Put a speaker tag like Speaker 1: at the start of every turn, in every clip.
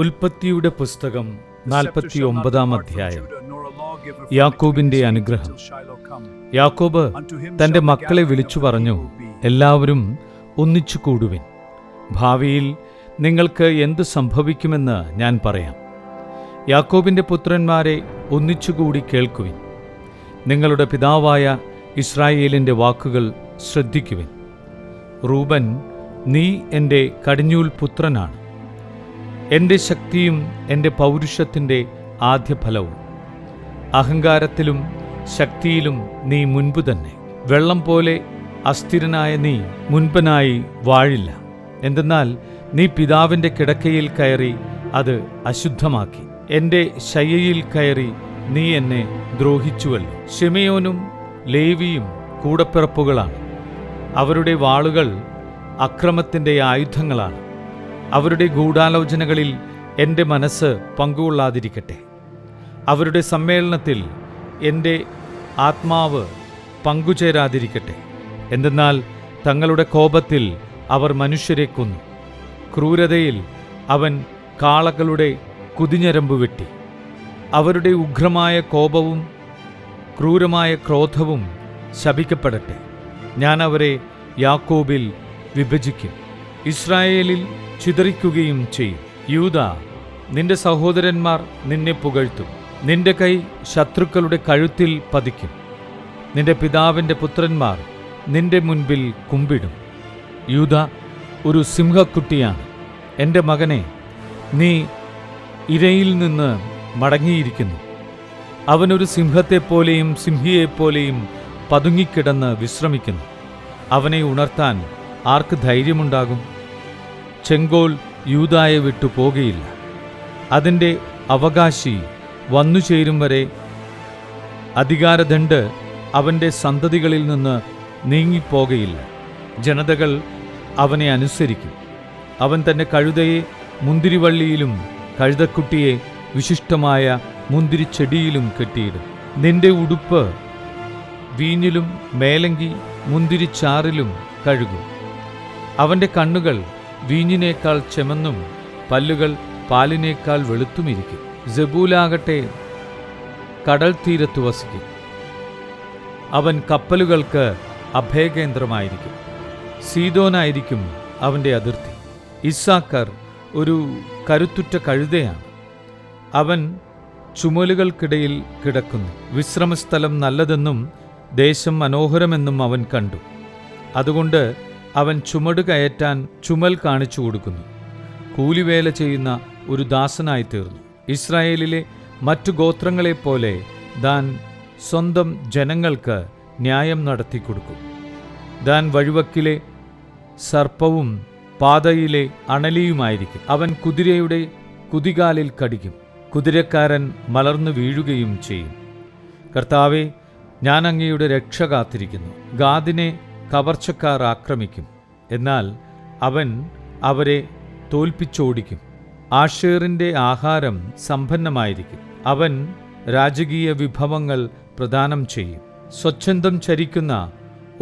Speaker 1: ഉൽപ്പത്തിയുടെ പുസ്തകം 49 അധ്യായം. യാക്കോബിന്റെ അനുഗ്രഹം. യാക്കോബ് തന്റെ മക്കളെ വിളിച്ചു പറഞ്ഞു, എല്ലാവരും ഒന്നിച്ചു കൂടുവിൻ. ഭാവിയിൽ നിങ്ങൾക്ക് എന്ത് സംഭവിക്കുമെന്ന് ഞാൻ പറയാം. യാക്കോബിന്റെ പുത്രന്മാരെ ഒന്നിച്ചുകൂടി കേൾക്കുവിൻ. നിങ്ങളുടെ പിതാവായ ഇസ്രായേലിന്റെ വാക്കുകൾ ശ്രദ്ധിക്കുവിൻ. റൂബൻ, നീ എൻ്റെ കടിഞ്ഞൂൽ പുത്രനാണ്, എൻ്റെ ശക്തിയും എൻ്റെ പൗരുഷത്തിൻ്റെ ആദ്യഫലവും. അഹങ്കാരത്തിലും ശക്തിയിലും നീ മുൻപ് തന്നെ. വെള്ളം പോലെ അസ്ഥിരനായ നീ മുൻപനായി വാഴില്ല. എന്തെന്നാൽ നീ പിതാവിൻ്റെ കിടക്കയിൽ കയറി അത് അശുദ്ധമാക്കി. എൻ്റെ ശയ്യയിൽ കയറി നീ എന്നെ ദ്രോഹിച്ചുവല്ലോ. ശിമെയോനും ലേവിയും കൂടപ്പിറപ്പുകളാണ്. അവരുടെ വാളുകൾ അക്രമത്തിൻ്റെ ആയുധങ്ങളാണ്. അവരുടെ ഗൂഢാലോചനകളിൽ എൻ്റെ മനസ്സ് പങ്കുകൊള്ളാതിരിക്കട്ടെ. അവരുടെ സമ്മേളനത്തിൽ എൻ്റെ ആത്മാവ് പങ്കുചേരാതിരിക്കട്ടെ. എന്തെന്നാൽ തങ്ങളുടെ കോപത്തിൽ അവർ മനുഷ്യരെ കൊന്നു. ക്രൂരതയിൽ അവൻ കാളകളുടെ കുതിഞ്ഞരമ്പ് വെട്ടി. അവരുടെ ഉഗ്രമായ കോപവും ക്രൂരമായ ക്രോധവും ശപിക്കപ്പെടട്ടെ. ഞാൻ അവരെ യാക്കോബിൽ വിഭജിക്കും, ഇസ്രായേലിൽ ചിതറിക്കുകയും ചെയ്യും. യൂദാ, നിന്റെ സഹോദരന്മാർ നിന്നെ പുകഴ്ത്തും. നിന്റെ കൈ ശത്രുക്കളുടെ കഴുത്തിൽ പതിക്കും. നിന്റെ പിതാവിൻ്റെ പുത്രന്മാർ നിന്റെ മുൻപിൽ കുമ്പിടും. യൂദാ ഒരു സിംഹക്കുട്ടിയാണ്. എൻ്റെ മകനെ, നീ ഇരയിൽ നിന്ന് മടങ്ങിയിരിക്കുന്നു. അവനൊരു സിംഹത്തെപ്പോലെയും സിംഹിയെപ്പോലെയും പതുങ്ങിക്കിടന്ന് വിശ്രമിക്കുന്നു. അവനെ ഉണർത്താൻ ആർക്ക് ധൈര്യമുണ്ടാകും? ചെങ്കോൽ യൂദായെ വിട്ടു പോകുകയില്ല. അതിൻ്റെ അവകാശി വന്നുചേരും വരെ അധികാരദണ്ഡ് അവൻ്റെ സന്തതികളിൽ നിന്ന് നീങ്ങിപ്പോകയില്ല. ജനതകൾ അവനെ അനുസരിക്കും. അവൻ തൻ്റെ കഴുതയെ മുന്തിരിവള്ളിയിലും കഴുതക്കുട്ടിയെ വിശിഷ്ടമായ മുന്തിരിച്ചെടിയിലും കെട്ടിയിടും. നിന്റെ ഉടുപ്പ് വീഞ്ഞിലും മേലങ്കി മുന്തിരിച്ചാറിലും കഴുകും. അവൻ്റെ കണ്ണുകൾ വീഞ്ഞിനേക്കാൾ ചെമന്നും പല്ലുകൾ പാലിനേക്കാൾ വെളുത്തുമിരിക്കും. സെബൂലാകട്ടെ കടൽ തീരത്ത് വസിക്കും. അവൻ കപ്പലുകൾക്ക് അഭയകേന്ദ്രമായിരിക്കും. സീദോനായിരിക്കും അവൻ്റെ അതിർത്തി. ഇസ്സാക്കർ ഒരു കരുത്തുറ്റ കഴുതയാണ്. അവൻ ചുമലുകൾക്കിടയിൽ കിടക്കുന്നു. വിശ്രമസ്ഥലം നല്ലതെന്നും ദേശം മനോഹരമെന്നും അവൻ കണ്ടു. അതുകൊണ്ട് അവൻ ചുമട് കയറ്റാൻ ചുമൽ കാണിച്ചു കൊടുക്കുന്നു. കൂലിവേല ചെയ്യുന്ന ഒരു ദാസനായി തീർന്നു. ഇസ്രായേലിലെ മറ്റു ഗോത്രങ്ങളെപ്പോലെ ദാൻ സ്വന്തം ജനങ്ങൾക്ക് ന്യായം നടത്തിക്കൊടുക്കും. ദാൻ വഴിവക്കിലെ സർപ്പവും പാതയിലെ അണലിയുമായിരിക്കും. അവൻ കുതിരയുടെ കുതികാലിൽ കടിക്കും. കുതിരക്കാരൻ മലർന്നു വീഴുകയും ചെയ്യും. കർത്താവേ, ഞാൻ അങ്ങയുടെ രക്ഷ കാത്തിരിക്കുന്നു. ഗാദിനെ കവർച്ചക്കാർ ആക്രമിക്കും, എന്നാൽ അവൻ അവരെ തോൽപ്പിച്ചോടിക്കും. ആഷേറിൻ്റെ ആഹാരം സമ്പന്നമായിരിക്കും. അവൻ രാജകീയ വിഭവങ്ങൾ പ്രദാനം ചെയ്യും. സ്വച്ഛന്തം ചരിക്കുന്ന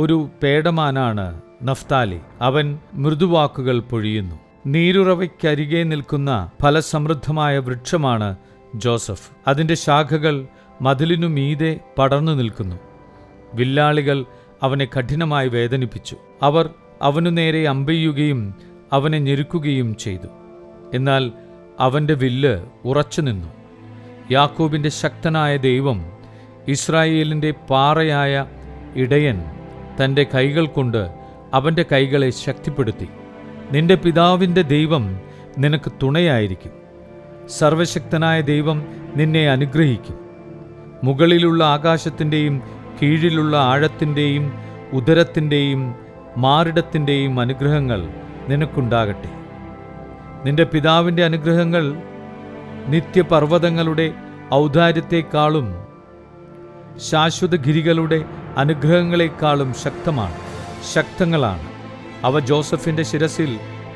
Speaker 1: ഒരു പേടമാനാണ് നഫ്താലി. അവൻ മൃദുവാക്കുകൾ പൊഴിയുന്നു. നീരുറവയ്ക്കരികെ നിൽക്കുന്ന ഫലസമൃദ്ധമായ വൃക്ഷമാണ് ജോസഫ്. അതിൻ്റെ ശാഖകൾ മതിലിനു മീതെ പടർന്നു നിൽക്കുന്നു. വില്ലാളികൾ അവനെ കഠിനമായി വേദനിപ്പിച്ചു. അവർ അവനു നേരെ അമ്പെയ്യുകയും അവനെ ഞെരുക്കുകയും ചെയ്തു. എന്നാൽ അവൻ്റെ വില്ല് ഉറച്ചുനിന്നു. യാക്കോബിൻ്റെ ശക്തനായ ദൈവം, ഇസ്രായേലിൻ്റെ പാറയായ ഇടയൻ തൻ്റെ കൈകൾ കൊണ്ട് അവൻ്റെ കൈകളെ ശക്തിപ്പെടുത്തി. നിന്റെ പിതാവിൻ്റെ ദൈവം നിനക്ക് തുണയായിരിക്കും. സർവശക്തനായ ദൈവം നിന്നെ അനുഗ്രഹിക്കും. മുകളിലുള്ള ആകാശത്തിൻ്റെയും കീഴിലുള്ള ആഴത്തിൻ്റെയും ഉദരത്തിൻ്റെയും മാറിടത്തിൻ്റെയും അനുഗ്രഹങ്ങൾ നിനക്കുണ്ടാകട്ടെ. നിന്റെ പിതാവിൻ്റെ അനുഗ്രഹങ്ങൾ നിത്യപർവ്വതങ്ങളുടെ ഔദാര്യത്തെക്കാളും ശാശ്വതഗിരികളുടെ അനുഗ്രഹങ്ങളെക്കാളും ശക്തങ്ങളാണ്. അവ ജോസഫിൻ്റെ ശിരസിൽ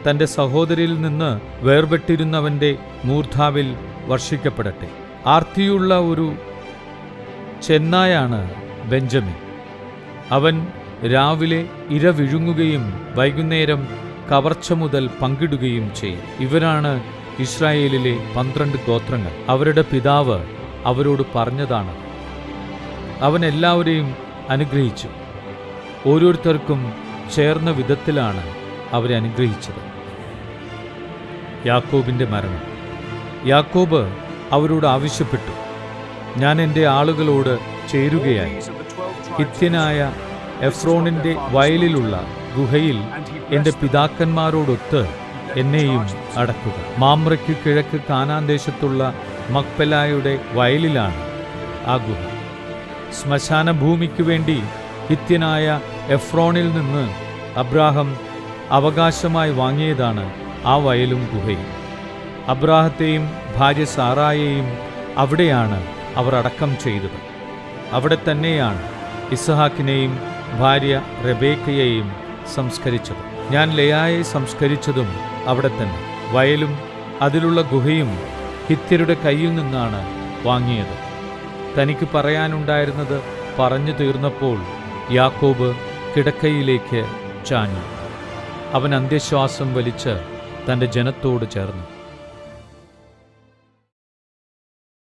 Speaker 1: തൻ്റെ സഹോദരിയിൽ നിന്ന് വേർപെട്ടിരുന്നവൻ്റെ മൂർധാവിൽ വർഷിക്കപ്പെടട്ടെ. ആർത്തിയുള്ള ഒരു ചെന്നായാണ് ബെഞ്ചമിൻ. അവൻ രാവിലെ ഇര വിഴുങ്ങുകയും വൈകുന്നേരം കവർച്ച മുതൽ പങ്കിടുകയും ചെയ്യും. ഇവരാണ് ഇസ്രായേലിലെ 12 ഗോത്രങ്ങൾ. അവരുടെ പിതാവ് അവരോട് പറഞ്ഞതാണ്. അവൻ എല്ലാവരെയും അനുഗ്രഹിച്ചു. ഓരോരുത്തർക്കും ചേർന്ന വിധത്തിലാണ് അവരെ അനുഗ്രഹിച്ചത്. യാക്കോബിന്റെ മരണം. യാക്കോബ് അവരോട് ആവശ്യപ്പെട്ടു, ഞാൻ എൻ്റെ ആളുകളോട് ചേരുകയായി ഹിത്യനായ എഫ്രോണിന്റെ വയലിലുള്ള ഗുഹയിൽ എൻ്റെ പിതാക്കന്മാരോടൊത്ത് എന്നെയും അടക്കുക. മാമ്രയ്ക്ക് കിഴക്ക് കാനാൻ ദേശത്തുള്ള മക്പെലായുടെ വയലിലാണ് ആ ഗുഹ. ശ്മശാന ഭൂമിക്ക് വേണ്ടി ഹിത്യനായ എഫ്രോണിൽ നിന്ന് അബ്രാഹം അവകാശമായി വാങ്ങിയതാണ് ആ വയലും ഗുഹയും. അബ്രാഹത്തെയും ഭാര്യ സാറായെയും അവിടെയാണ് അവർ അടക്കം ചെയ്തത്. അവിടെ തന്നെയാണ് ഇസ്ഹാക്കിനെയും ഭാര്യ റെബേക്കയെയും സംസ്കരിച്ചത്. ഞാൻ ലെയായെ സംസ്കരിച്ചതും അവിടെ തന്നെ. വയലും അതിലുള്ള ഗുഹയും ഹിത്യരുടെ കയ്യിൽ നിന്നാണ് വാങ്ങിയത്. തനിക്ക് പറയാനുണ്ടായിരുന്നത് പറഞ്ഞു തീർന്നപ്പോൾ യാക്കോബ് കിടക്കയിലേക്ക് ചാഞ്ഞു. അവൻ അന്ത്യശ്വാസം വലിച്ച് തൻ്റെ ജനത്തോട് ചേർന്നു.